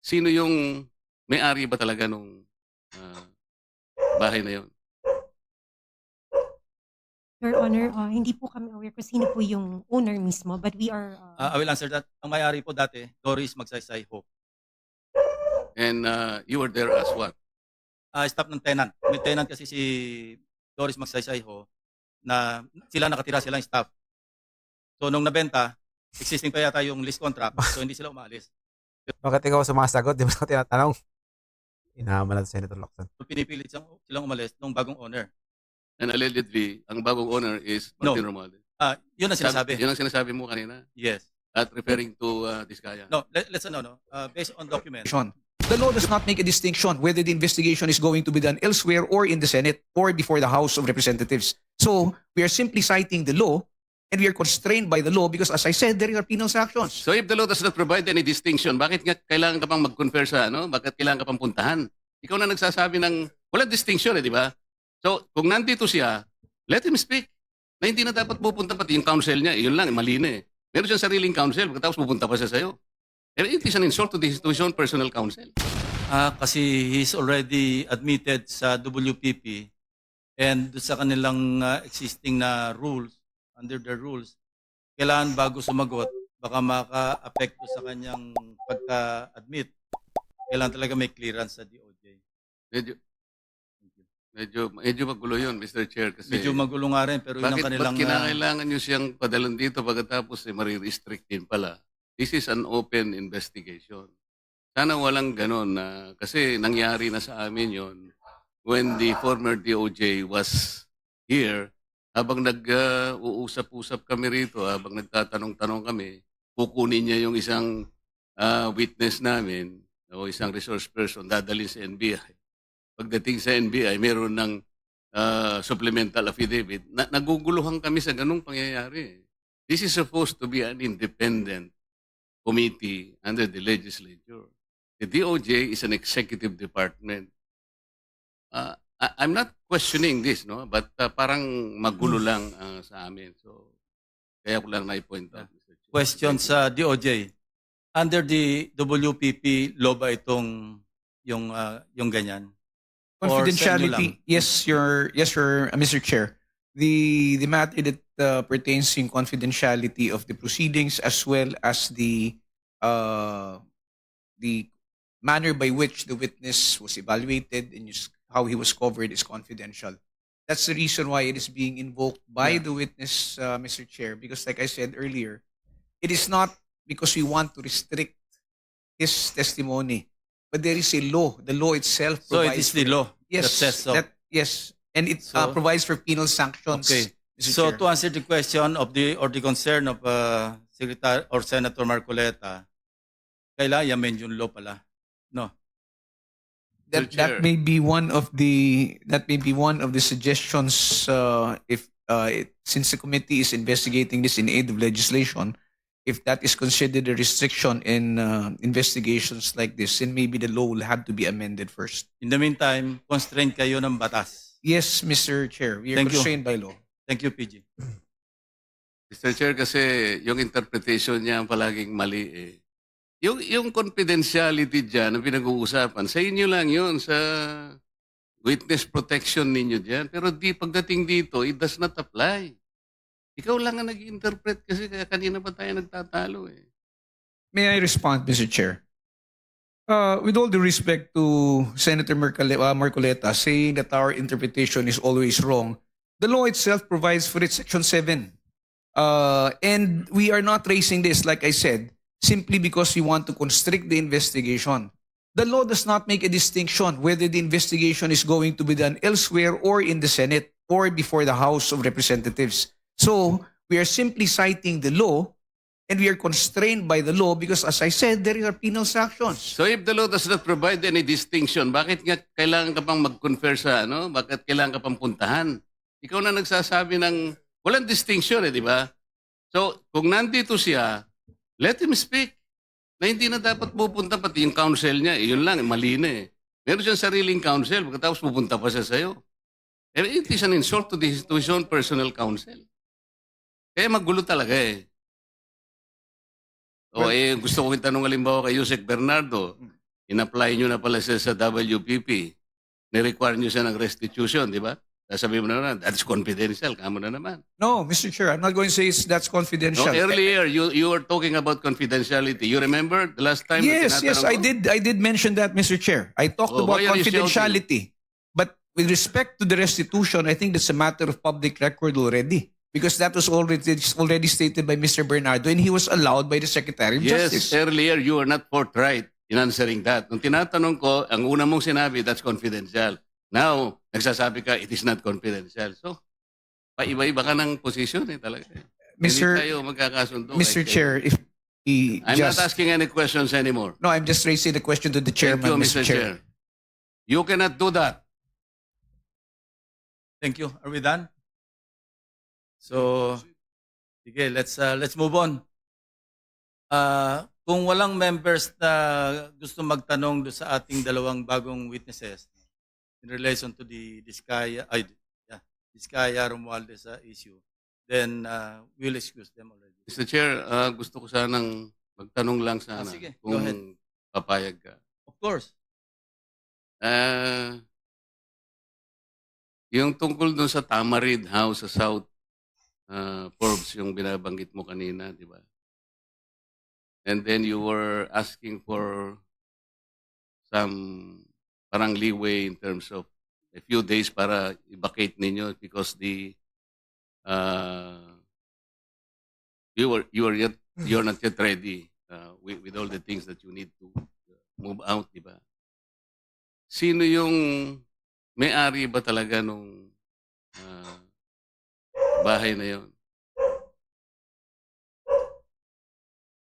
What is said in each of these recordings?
sino yung may-ari ba talaga nung ah, bahay na yun? Your Honor, hindi po kami aware kung sino po yung owner mismo, but we are, I will answer that. Ang may-ari po dati, Doris Magsaysay Ho. And you were there as what? Staff ng tenant. May tenant kasi si Doris Magsaysay Ho na sila nakatira, silang staff. So nung nabenta, existing pa yata yung lease contract, so hindi sila umalis. Bakit ikaw sumasagot? Di mo na tinatanong? Inahaman natin Senator Locson. So pinipilit silang umalis nung bagong owner. And allegedly, ang bagong owner is Martin Romualdez. Yun ang sinasabi. Yun ang sinasabi mo kanina Yes. at referring to Diskaya. No, let's based on documents. The law does not make a distinction whether the investigation is going to be done elsewhere or in the Senate or before the House of Representatives. So we are simply citing the law and we are constrained by the law because, as I said, there are penal sanctions. So if the law does not provide any distinction, bakit nga kailangan ka pang mag-confer sa ano? Bakit kailangan ka pang puntahan? Ikaw na nagsasabi ng walang distinction di ba? So kung nandito siya, let him speak. Na hindi na dapat pupunta pati yung counsel niya. Yun lang, mali na eh. Meron siyang sariling counsel, pagkatapos pupunta pa siya sa'yo. It is an insult to the institution personal counsel. Kasi he's already admitted sa WPP and sa kanilang existing na rules, under the rules, kailangan bago sumagot, baka maka-apekto sa kanyang pagka-admit, kailangan talaga may clearance sa DOJ. Medyo magulo yun, Mr. Chair. Kasi Medyo magulo nga rin, pero yun ang kanilang... Bakit kinakailangan nyo siyang padalan dito pagkatapos marirestrict din pala? This is an open investigation. Sana walang ganon na kasi nangyari na sa amin yon when the former DOJ was here, habang nag-uusap-usap kami rito, habang nagtatanong-tanong kami, kukunin niya yung isang witness namin o isang resource person, dadalhin sa NBI. Pagdating sa NBI, meron ng supplemental affidavit. Naguguluhan kami sa ganung pangyayari. This is supposed to be an independent committee under the legislature. The DOJ is an executive department. I'm not questioning this, no, but parang magulo lang sa amin. So, kaya ko lang na-point out. Mr. Chair. Question sa DOJ. Under the WPP, law ba itong yung ganyan? Or sa inyo lang? Confidentiality, yes, Mr. Chair. The matter that pertains in confidentiality of the proceedings as well as the manner by which the witness was evaluated and how he was covered is confidential. That's the reason why it is being invoked by the witness, Mr. Chair, because like I said earlier, it is not because we want to restrict his testimony, but there is a law. The law itself So provides it is the law yes, that says so. yes, and it So- provides for penal sanctions. Okay. Mr. So Chair. to answer the question of the concern of Secretary or Senator Marcoleta, kailangan i-amend yung law pala. No. that Mr. Chair. that may be one of the suggestions if since the committee is investigating this in aid of legislation, if that is considered a restriction in investigations like this, then maybe the law will have to be amended first. In the meantime, constrained kayo ng batas. Yes, Mr. Chair, we are Thank you. constrained by law. Thank you, PG. Mr. Chair, kasi yung interpretation niya ang palaging mali eh. Yung confidentiality dyan na pinag-uusapan, sa inyo lang yun, sa witness protection ninyo dyan. Pero pagdating dito, it does not apply. Ikaw lang ang nag-interpret kasi kaya kanina pa tayo nagtatalo eh. May I respond, Mr. Chair? With all due respect to Senator Marcoleta saying that our interpretation is always wrong, the law itself provides for it, Section 7. And we are not raising this, like I said, simply because we want to constrict the investigation. The law does not make a distinction whether the investigation is going to be done elsewhere or in the Senate or before the House of Representatives. So we are simply citing the law and we are constrained by the law because, as I said, there are penal sanctions. So if the law does not provide any distinction, bakit nga kailangan ka pang mag-confer sa ano? Bakit kailangan ka pang puntahan? Ikaw na nagsasabi ng walang distinction di ba? So kung nandito siya, let him speak. Na hindi na dapat pupunta pati yung counsel niya. Yun lang, mali na eh. Meron siyang sariling counsel, pagkatapos pupunta pa siya sa'yo. It is an insult to the institution personal counsel. Kaya magulo talaga eh. Gusto ko itanong halimbawa kay Yusek Bernardo, In-apply nyo na pala siya sa WPP. Ni-require nyo siya ng restitution, di ba? Sasabihin mo na naman, that's confidential. Kamo na naman. No, Mr. Chair, I'm not going to say that's No, confidential. earlier, you were talking about confidentiality. You remember the last time? na Yes, yes, tinatanong ko? I did mention that, Mr. Chair. I talked Oh, about why are you shouting? confidentiality. But with respect to the restitution, I think that's a matter of public record already. Because that was already stated by Mr. Bernardo and he was allowed by the Secretary of Yes, Justice. earlier you were not forthright in answering that. Nung tinatanong ko, ang una mong sinabi, that's confidential. Now, nagsasabi ka, it is not confidential. So, paiba-iba ka ng position talaga. Hindi Mr. tayo magkakasundo. Mr. Like, Chair, if he I'm just... not asking any questions anymore. No, I'm just raising the question to the Thank chairman, you, Mr. Chair. You cannot do that. Thank you. Are we done? So, sige, let's move on. Kung walang members na gusto magtanong do sa ating dalawang bagong witnesses in relation to the Diskaya Romualdez issue, then we'll excuse them already. Mr. Chair, gusto ko sanang magtanong lang sana Sige, go ahead. kung papayag ka. Of course. Yung tungkol dun sa Tamarid House sa South Forbes, yung binabanggit mo kanina, di ba? And then you were asking for some parang leeway in terms of a few days para i-vacate ninyo because you're not yet ready with all the things that you need to move out, di ba? Sino yung may-ari ba talaga nung bahay na yon?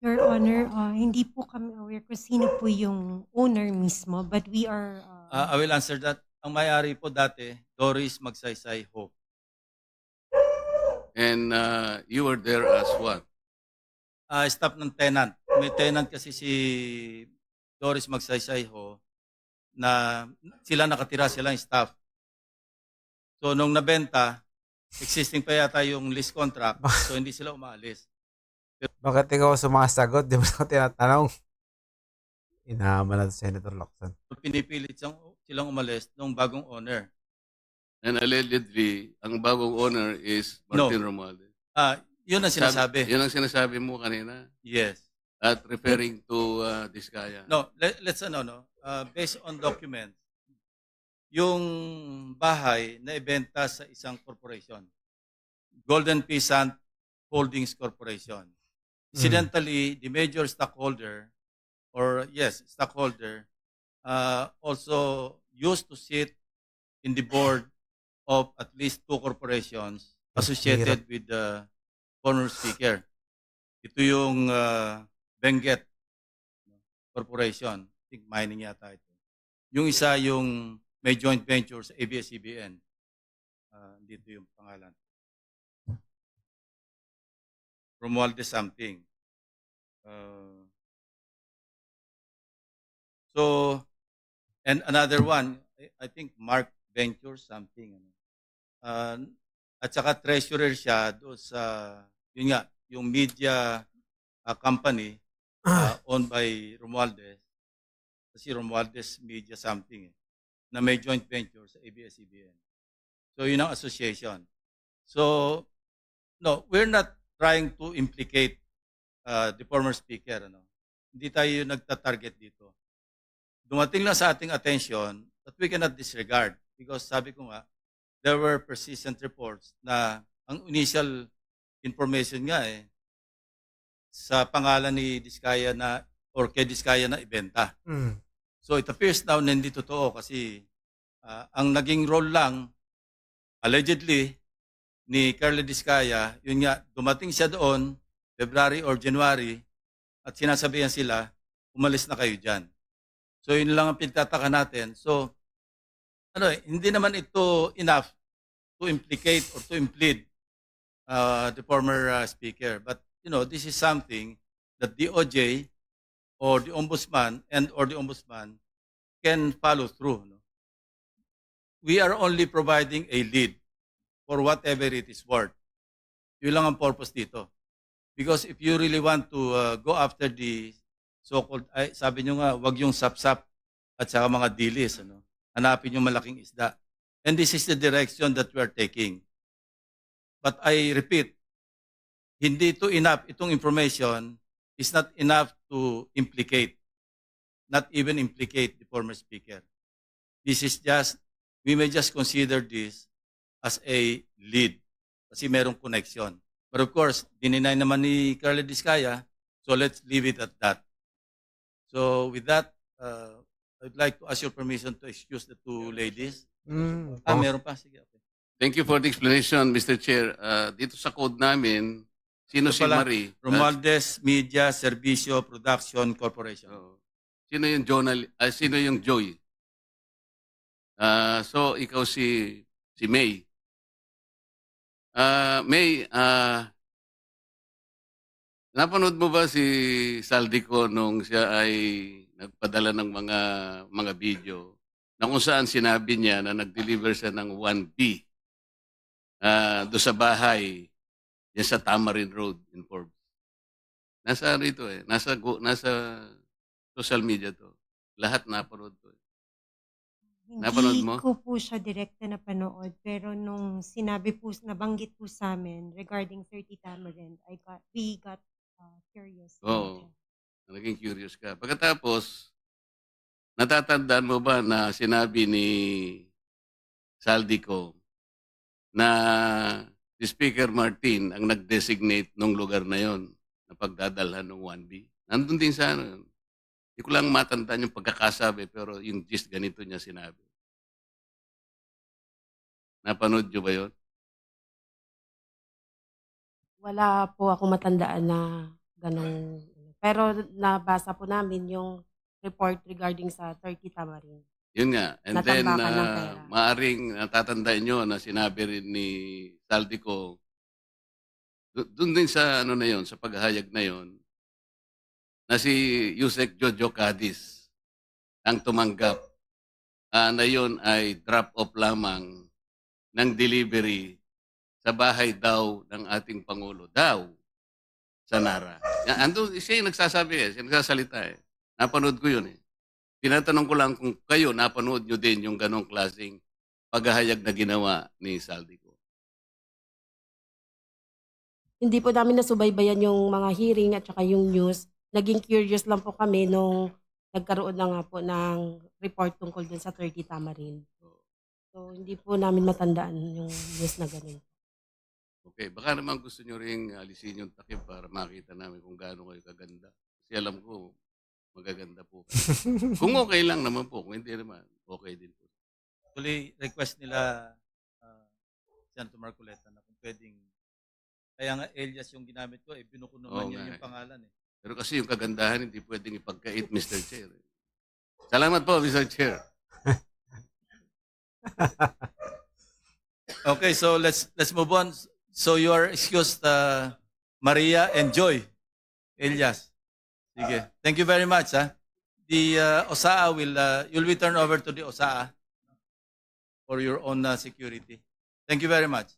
Your Honor, hindi po kami aware kung sino po yung owner mismo, but we are... I will answer that. Ang may-ari po dati, Doris Magsaysay Ho. And you were there as what? Staff ng tenant. May tenant kasi si Doris Magsaysay Ho na sila nakatira, sila yung staff. So nung nabenta, existing pa yata yung lease contract, so hindi sila umalis. Bakit ikaw sumasagot? Di mo na ako tinatanong. Inahaman na Senator Locson. So, pinipilit silang umalis nung bagong owner. And allegedly, ang bagong owner is Martin Romualdez. Yun ang sinasabi. Yun ang sinasabi mo kanina Yes. at referring to Diskaya. No, let's based on documents, yung bahay na ibenta sa isang corporation, Golden Peasant Holdings Corporation. Incidentally, the major stockholder, also used to sit in the board of at least two corporations associated with the former speaker. Ito yung Benguet Corporation. I think mining yata ito. Yung isa yung may joint venture sa ABS-CBN. Dito yung pangalan. Romualdez something. And another one, I think Mark Venture something. At saka treasurer siya doon sa, yun nga, yung media company owned by Romualdez. Kasi Romualdez Media something na may joint venture sa ABS-CBN. So yun ang association. So, no, we're not trying to implicate the former speaker. Hindi tayo nagta-target dito. Dumating lang sa ating attention that we cannot disregard because sabi ko nga, there were persistent reports na ang initial information nga sa pangalan ni Diskaya na or kay Diskaya na ibenta. So it appears now na hindi totoo kasi ang naging role lang allegedly ni Carla Diskaya, yun nga, dumating siya doon February or January at sinasabihan sila, umalis na kayo dyan. So yun lang ang pinagtataka natin. So hindi naman ito enough to implicate or to implead the former speaker. But this is something that DOJ or the ombudsman can follow through. We are only providing a lead for whatever it is worth. Yun lang ang purpose dito. Because if you really want to go after the so-called, sabi nyo nga, wag yung sapsap at saka mga dilis. Ano? Hanapin yung malaking isda. And this is the direction that we are taking. But I repeat, hindi ito enough. Itong information is not enough to implicate, not even implicate the former speaker. This is just, we may just consider this as a lead kasi merong connection. But of course, dininay naman ni Carla Diskaya, so let's leave it at that. So with that, I'd like to ask your permission to excuse the two ladies. Meron pa? Sige, okay. Thank you for the explanation, Mr. Chair. Dito sa code namin, sino Ito si pala, Marie? Romualdez Media Servicio Production Corporation. Sino yung sino yung Joy? So ikaw si May. May, napanood mo ba si Saldico nung siya ay nagpadala ng mga video na kung saan sinabi niya na nag-deliver siya ng 1B do sa bahay yan sa Tamarin Road in Forbes. Nasa rito nasa social media to. Lahat napanood to. Napanood Hindi mo? ko po siya direkta na panood, pero nung sinabi po, nabanggit po sa amin regarding 30 Tamarind, we got curious. Oo. Naging curious ka. Pagkatapos, natatandaan mo ba na sinabi ni Saldico na si Speaker Martin ang nag-designate nung lugar na yon na pagdadalhan ng 1B? Nandun din sa ano yun. Hindi ko lang matandaan yung pagkakasabi pero yung gist ganito niya sinabi. Napanood nyo ba yun? Wala po ako matandaan na ganong, pero nabasa po namin yung report regarding sa 30 Tamarind. Yun nga. And then, Natambakan ng pera. maaring natatandaan nyo na sinabi rin ni Saldico, doon din sa ano na yon, sa paghahayag na yon, na si Yusek Jojo Cadiz ang tumanggap na yon ay drop-off lamang ng delivery sa bahay daw ng ating Pangulo. Daw sa Nara. Ando, siya yung nagsasabi siya nagsasalita Napanood ko yun Tinatanong ko lang kung kayo napanood nyo din yung ganong klaseng paghahayag na ginawa ni Saldico. Hindi po namin nasubaybayan yung mga hearing at saka yung news. Naging curious lang po kami nung nagkaroon na nga po ng report tungkol dun sa 30 Tamarind. So, hindi po namin matandaan yung news na ganun. Okay, baka naman gusto nyo rin alisin yung takip para makita namin kung gaano kayo kaganda. Kasi alam ko, magaganda po kayo. Kung okay lang naman po, kung hindi naman, okay din po. Actually, request nila Senator Marcoleta na kung pwedeng, kaya nga alias yung ginamit ko, binuko naman Oo yun nga yung pangalan Pero kasi yung kagandahan, hindi pwedeng ipagkait, Mr. Chair. Salamat po, Mr. Chair. Okay, so let's move on. So you are excused, Maria and Joy. Elias. Sige. Thank you very much. The OSAA you'll be turned over to the OSAA for your own security. Thank you very much.